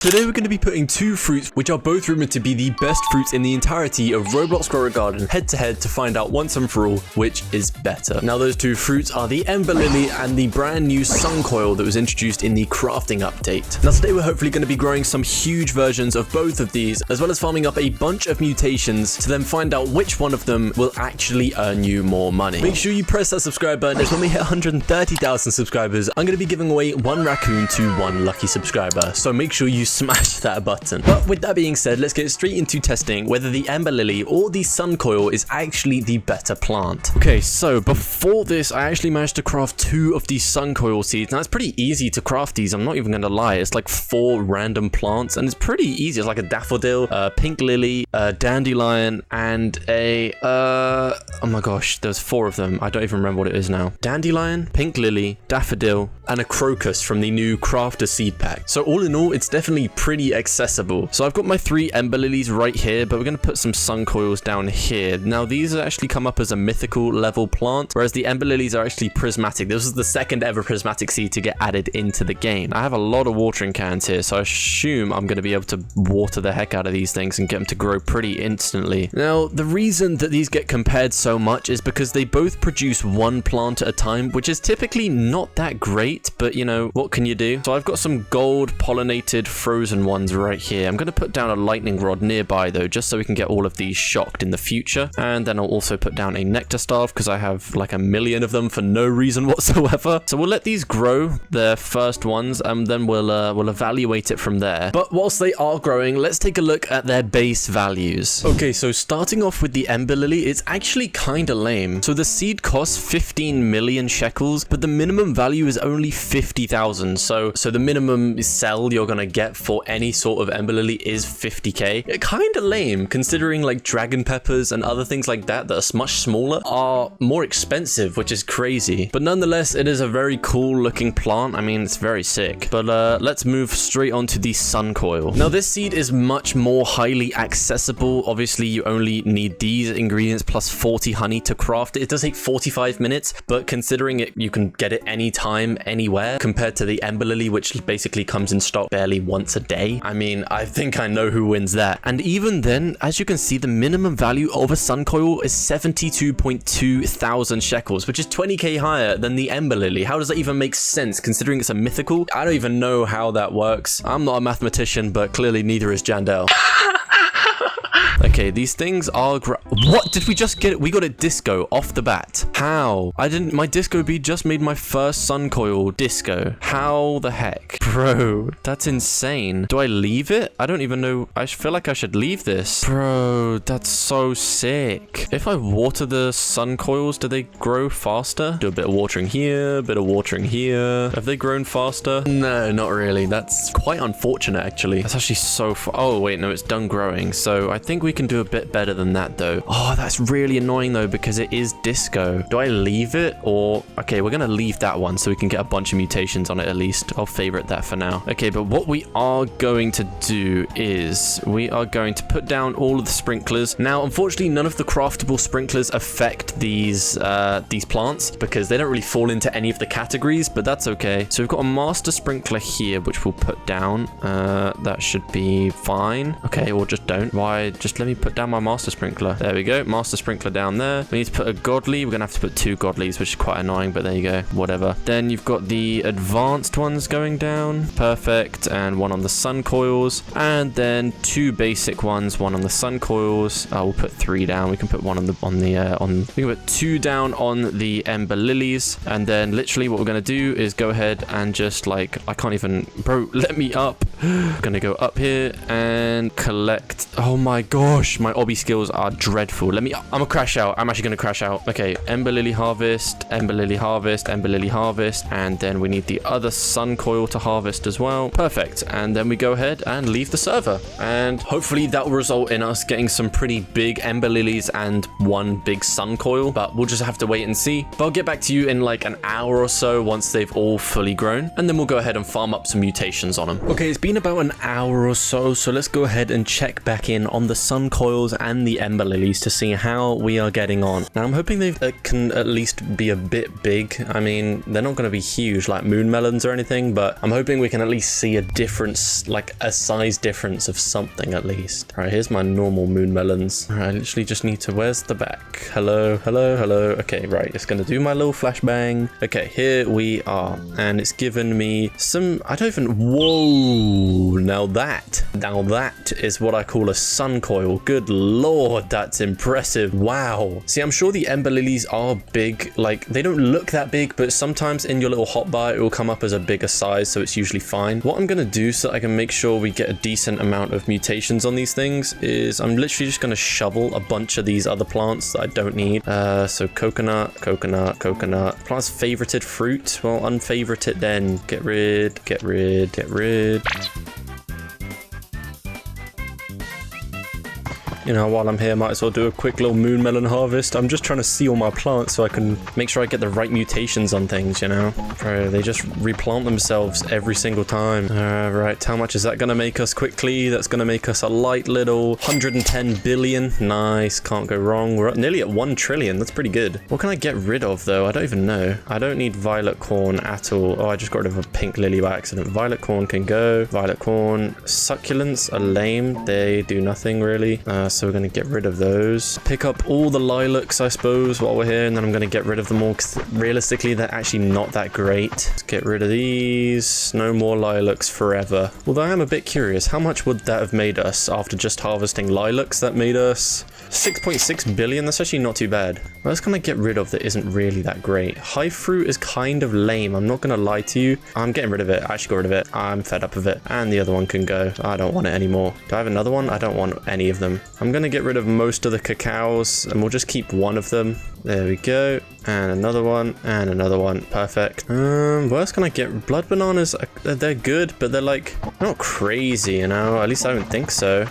Today we're going to be putting two fruits which are both rumored to be the best fruits in the entirety of Roblox Grow Garden head to head to find out once and for all which is better. Now those two fruits are the Ember Lily and the brand new SUNCOIL that was introduced in the crafting update. Now today we're hopefully going to be growing some huge versions of both of these, as well as farming up a bunch of mutations to then find out which one of them will actually earn you more money. Make sure you press that subscribe button, as when we hit 130,000 subscribers I'm going to be giving away one raccoon to one lucky subscriber, so make sure you smash that button. But with that being said, let's get straight into testing whether the Ember Lily or the SUNCOIL is actually the better plant. Okay, so before this, I actually managed to craft two of these SUNCOIL seeds. Now it's pretty easy to craft these, I'm not even gonna lie. It's like 4 random plants and it's pretty easy. It's like a daffodil, a pink lily, a dandelion, and a oh my gosh, there's 4 of them. I don't even remember what it is now. Dandelion, pink lily, daffodil, and a crocus from the new crafter seed pack. So all in all, it's definitely pretty accessible. So I've got my 3 Ember Lilies right here, but we're going to put some SUNCOILs down here. Now these actually come up as a mythical level plant, whereas the Ember Lilies are actually prismatic. This was the second ever prismatic seed to get added into the game. I have a lot of watering cans here, so I assume I'm going to be able to water the heck out of these things and get them to grow pretty instantly. Now the reason that these get compared so much is because they both produce one plant at a time, which is typically not that great, but you know, what can you do? So I've got some gold pollinated frozen ones right here. I'm going to put down a lightning rod nearby though, just so we can get all of these shocked in the future. And then I'll also put down a nectar staff because I have like 1,000,000 of them for no reason whatsoever. So we'll let these grow, their first ones, and then we'll evaluate it from there. But whilst they are growing, let's take a look at their base values. Okay, so starting off with the Ember Lily, it's actually kind of lame. So the seed costs 15 million shekels, but the minimum value is only 50,000. So the minimum sell you're gonna get for any sort of Ember Lily is 50k. Kind of lame, considering like dragon peppers and other things like that are much smaller are more expensive, which is crazy. But nonetheless, it is a very cool looking plant. I mean, it's very sick. But let's move straight on to the SUNCOIL. Now this seed is much more highly accessible. Obviously, you only need these ingredients plus 40 honey to craft it. It does take 45 minutes, but considering it, you can get it anytime, anywhere, compared to the Ember Lily, which basically comes in stock barely once a day. I mean, I think I know who wins that. And even then, as you can see, the minimum value of a SUNCOIL is 72.2 thousand shekels, which is 20k higher than the Ember Lily. How does that even make sense, considering it's a mythical? I don't even know how that works. I'm not a mathematician, but clearly neither is Jandel. Okay, these things are what did we just get? We got a disco off the bat. How? My disco bead just made my first SUNCOIL disco. How the heck? Bro, that's insane. Do I leave it? I don't even know. I feel like I should leave this. Bro, that's so sick. If I water the SUNCOILs, do they grow faster? Do a bit of watering here, a bit of watering here. Have they grown faster? No, not really. That's quite unfortunate, actually. That's actually so far. Oh, wait, no, it's done growing. So I think we can do a bit better than that though. Oh, that's really annoying though, because it is disco. Do I leave it or... Okay, we're gonna leave that one so we can get a bunch of mutations on it at least. I'll favorite that for now. Okay, but what we are going to do is we are going to put down all of the sprinklers. Now, unfortunately, none of the craftable sprinklers affect these plants because they don't really fall into any of the categories, but that's okay. So we've got a master sprinkler here, which we'll put down. That should be fine. Okay, or just don't. Why? Just let me put down my master sprinkler. There we go. Master sprinkler down there. We need to put a godly. We're going to have to put 2 godlies, which is quite annoying, but there you go. Whatever. Then you've got the advanced ones going down. Perfect. And one on the SUNCOILs. And then 2 basic ones. One on the SUNCOILs. We'll put 3 down. We can put one we can put 2 down on the Ember Lilies. And then literally what we're going to do is go ahead and just like, I can't even, bro, let me up. I'm going to go up here and collect. Oh my gosh, my obby skills are dreadful. I'm gonna crash out. I'm actually gonna crash out. Okay, Ember Lily harvest, Ember Lily harvest, Ember Lily harvest, and then we need the other SUNCOIL to harvest as well. Perfect. And then we go ahead and leave the server, and hopefully that will result in us getting some pretty big Ember Lilies and one big SUNCOIL, but we'll just have to wait and see. But I'll get back to you in like an hour or so once they've all fully grown, and then we'll go ahead and farm up some mutations on them. Okay, it's been about an hour or so, so let's go ahead and check back in on the SUNCOIL SUNCOILs and the Ember Lilies to see how we are getting on. Now, I'm hoping they can at least be a bit big. I mean, they're not going to be huge like moon melons or anything, but I'm hoping we can at least see a difference, like a size difference of something at least. All right, here's my normal moon melons. All right, I literally just need to, where's the back? Hello, hello, hello. Okay, right, it's going to do my little flashbang. Okay, here we are, and it's given me some, I don't even, whoa, now that is what I call a SUNCOIL. Good lord, that's impressive. Wow. See, I'm sure the Ember Lilies are big, like they don't look that big, but sometimes in your little hotbar it will come up as a bigger size, so it's usually fine. What I'm going to do so that I can make sure we get a decent amount of mutations on these things is I'm literally just going to shovel a bunch of these other plants that I don't need. So coconut. Plant's favorited fruit. Well, unfavorite it then. Get rid. You know, while I'm here, might as well do a quick little moon melon harvest. I'm just trying to see all my plants so I can make sure I get the right mutations on things, you know? Bro, they just replant themselves every single time. Right, how much is that going to make us quickly? That's going to make us a light little 110 billion. Nice, can't go wrong. We're nearly at 1 trillion. That's pretty good. What can I get rid of, though? I don't even know. I don't need violet corn at all. Oh, I just got rid of a pink lily by accident. Violet corn can go. Violet corn. Succulents are lame. They do nothing, really. So we're going to get rid of those. Pick up all the lilacs, I suppose, while we're here, and then I'm going to get rid of them all because realistically they're actually not that great. Let's get rid of these. No more lilacs forever. Although I am a bit curious, how much would that have made us after just harvesting lilacs? That made us 6.6 billion. That's actually not too bad. What else can I get rid of that isn't really that great? High fruit is kind of lame. I'm not going to lie to you. I'm getting rid of it. I actually got rid of it. I'm fed up of it. And the other one can go. I don't want it anymore. Do I have another one? I don't want any of them. I'm going to get rid of most of the cacaos and we'll just keep one of them. There we go. And another one. And another one. Perfect. What else can I get? Blood bananas, they're good, but they're like not crazy, you know? At least I don't think so.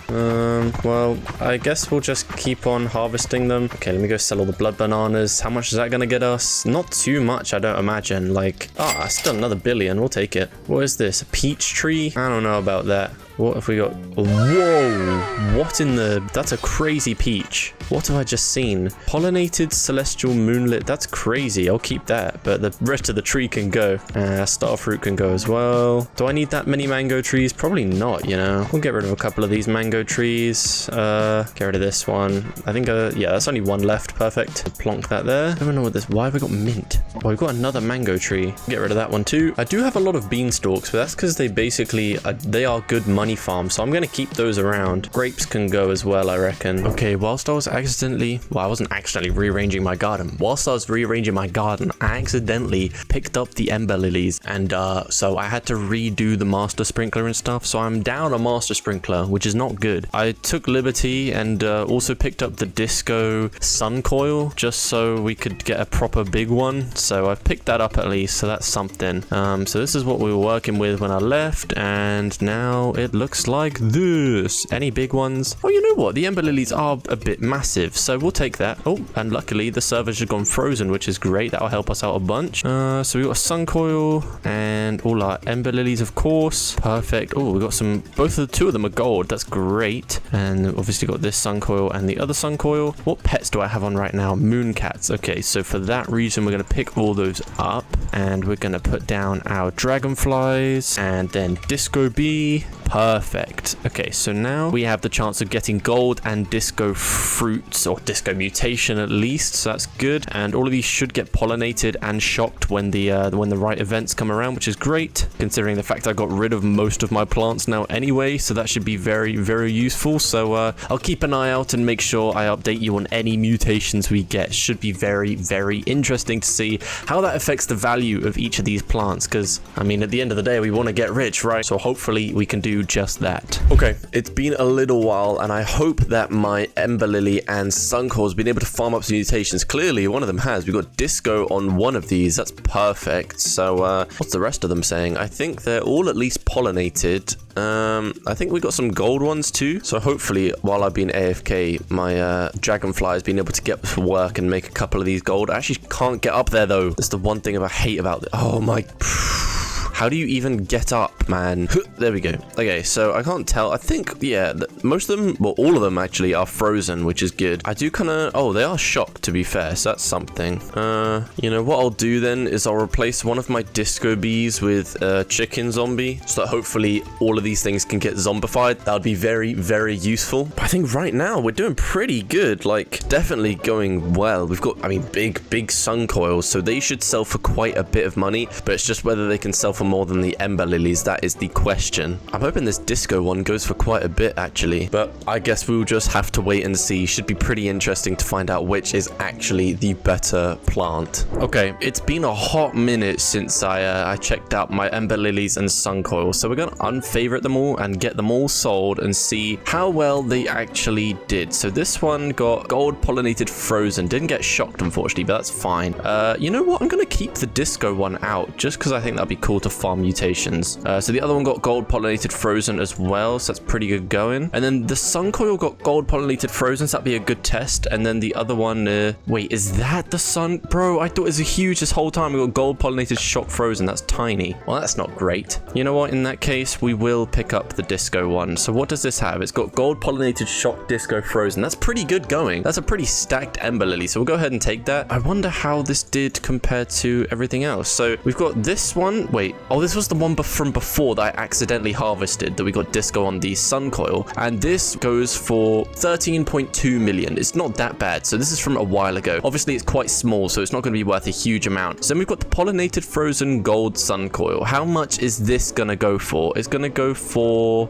Well, I guess we'll just keep on harvesting them. Okay, let me go sell all the blood bananas. How much is that going to get us? Not too much, I don't imagine. Like, still another billion. We'll take it. What is this? A peach tree? I don't know about that. What have we got? Whoa! What in the... That's a crazy peach. What have I just seen? Pollinated celestial moonlit. That's crazy. I'll keep that. But the rest of the tree can go. Starfruit can go as well. Do I need that many mango trees? Probably not, you know. We'll get rid of a couple of these mango trees. Get rid of this one. I think, yeah, that's only one left. Perfect. Plonk that there. I don't know what this... Why have we got mint? Oh, we've got another mango tree. Get rid of that one too. I do have a lot of beanstalks, but that's because they basically... they are good money farm, so I'm going to keep those around. Grapes can go as well, I reckon. Okay, whilst I was accidentally, well, I wasn't accidentally rearranging my garden. Whilst I was rearranging my garden, I accidentally picked up the Ember Lilies, and so I had to redo the master sprinkler and stuff, so I'm down a master sprinkler, which is not good. I took liberty and also picked up the disco SUNCOIL, just so we could get a proper big one, so I've picked that up at least, so that's something. So this is what we were working with when I left, and now it looks like this. Any big ones? Oh, you know what? The Ember Lilies are a bit massive, so we'll take that. Oh, and luckily the server's just gone frozen, which is great. That'll help us out a bunch. So we got a SUNCOIL and all our Ember Lilies, of course. Perfect. Oh, we got some, two of them are gold. That's great. And obviously got this SUNCOIL and the other SUNCOIL. What pets do I have on right now? Moon cats. Okay, so for that reason, we're going to pick all those up and we're going to put down our dragonflies and then disco bee. Perfect. Okay, so now we have the chance of getting gold and disco fruits, or disco mutation at least, so that's good. And all of these should get pollinated and shocked when the right events come around, which is great, considering the fact I got rid of most of my plants now anyway, so that should be very, very useful. So I'll keep an eye out and make sure I update you on any mutations we get. Should be very, very interesting to see how that affects the value of each of these plants, because, I mean, at the end of the day, we want to get rich, right? So hopefully we can do just that. Okay, it's been a little while, and I hope that my Ember Lily and SUNCOIL has been able to farm up some mutations. Clearly, one of them has. We've got disco on one of these. That's perfect. So, what's the rest of them saying? I think they're all at least pollinated. I think we got some gold ones too. So hopefully, while I've been AFK, my dragonfly has been able to get to work and make a couple of these gold. I actually can't get up there though. That's the one thing I hate about it. Oh my... How do you even get up, man? There we go. Okay, so I can't tell. I think, yeah, most of them, well, all of them actually are frozen, which is good. I do kind of, oh, they are shocked, to be fair, so that's something. You know, what I'll do then is I'll replace one of my disco bees with a chicken zombie, so that hopefully all of these things can get zombified. That would be very, very useful. But I think right now we're doing pretty good, like definitely going well. We've got, I mean, big SUNCOILs, so they should sell for quite a bit of money, but it's just whether they can sell for more than the Ember Lilies. That is the question. I'm hoping this disco one goes for quite a bit actually, but I guess we'll just have to wait and see. Should be pretty interesting to find out which is actually the better plant. Okay, it's been a hot minute since I checked out my Ember Lilies and SUNCOIL, so we're gonna unfavorite them all and get them all sold and see how well they actually did. So this one got gold pollinated frozen, didn't get shocked unfortunately, but that's fine. You know what, I'm gonna keep the disco one out just because I think that'd be cool to farm mutations. So the other one got gold pollinated frozen as well, so that's pretty good going. And then the SUNCOIL got gold pollinated frozen, so that'd be a good test. And then the other one, wait, is that the sun? Bro, I thought it was a huge this whole time. We got gold pollinated shock frozen. That's tiny. Well, that's not great. You know what? In that case, we will pick up the disco one. So what does this have? It's got gold pollinated shock disco frozen. That's pretty good going. That's a pretty stacked Ember Lily. So we'll go ahead and take that. I wonder how this did compared to everything else. So we've got this one. Wait. Oh, this was the one from before that I accidentally harvested that we got disco on the SUNCOIL. And this goes for 13.2 million. It's not that bad. So this is from a while ago. Obviously, it's quite small, so it's not going to be worth a huge amount. So then we've got the pollinated frozen gold SUNCOIL. How much is this going to go for? It's going to go for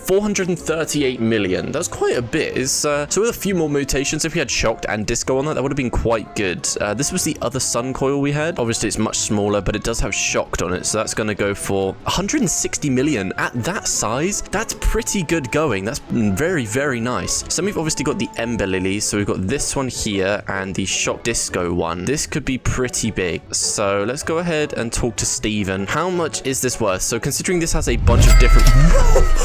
438 million. That's quite a bit. So with a few more mutations, if we had shocked and disco on that, that would have been quite good. This was the other SUNCOIL we had. Obviously, it's much smaller, but it does have shocked on it. So that's going to go for 160 million. At that size, that's pretty good going. That's very, very nice. So we've obviously got the Ember Lilies. So we've got this one here and the shock disco one. This could be pretty big. So let's go ahead and talk to Steven. How much is this worth? So considering this has a bunch of different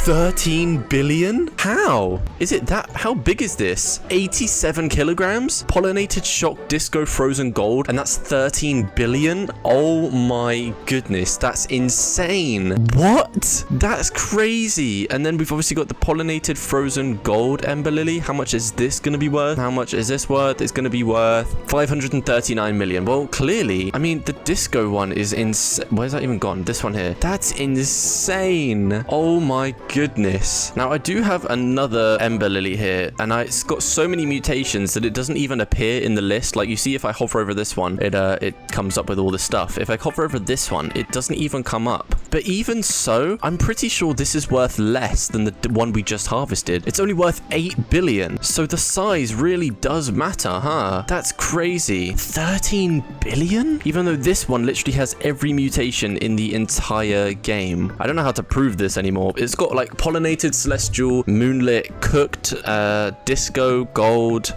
13 billion? How? Is it that? How big is this? 87 kilograms? Pollinated shock disco frozen gold, and that's 13 billion? Oh my goodness, that's insane. What? That's crazy. And then we've obviously got the pollinated frozen gold Ember Lily. How much is this going to be worth? How much is this worth? It's going to be worth 539 million. Well, clearly, I mean, the disco one is insane. Where's that even gone? This one here. That's insane. Oh my goodness. Now, I do have another Ember Lily here, and it's got so many mutations that it doesn't even appear in the list. Like, you see, if I hover over this one, it comes up with all the stuff. If I hover over this one, it doesn't even come up. But even so, I'm pretty sure this is worth less than the one we just harvested. It's only worth 8 billion. So the size really does matter, huh? That's crazy. 13 billion? Even though this one literally has every mutation in the entire game. I don't know how to prove this anymore. It's got like pollinated celestial, moonlit, cooked, disco, gold,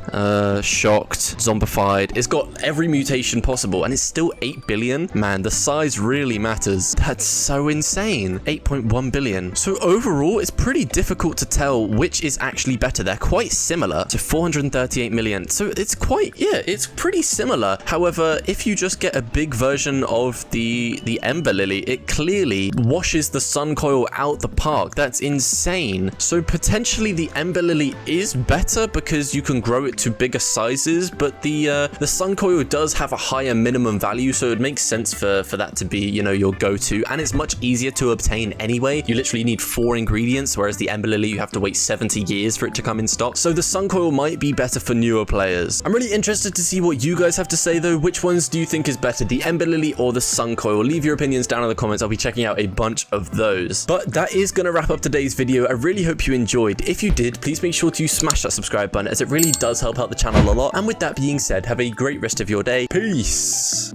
shocked, zombified. It's got every mutation possible, and it's still 8 billion. Man, the size really matters. That's so insane. 8.1 billion. So overall, it's pretty difficult to tell which is actually better. They're quite similar to 438 million. So it's quite, yeah, it's pretty similar. However, if you just get a big version of the Ember Lily, it clearly washes the SUNCOIL out the park. That's insane. So potentially the Ember Lily is better because you can grow it to bigger sizes, but the SUNCOIL does have a higher minimum value, so it makes sense for that to be, you know, your go-to, and it's much easier to obtain anyway. You literally need 4 ingredients, whereas the Ember Lily, you have to wait 70 years for it to come in stock. So the SUNCOIL might be better for newer players. I'm really interested to see what you guys have to say though. Which ones do you think is better, the Ember Lily or the SUNCOIL? Leave your opinions down in the comments. I'll be checking out a bunch of those. But that is going to wrap up today's video. I really hope you enjoyed. If you did, please make sure to smash that subscribe button, as it really does help out the channel a lot. And with that being said, have a great rest of your day. Peace.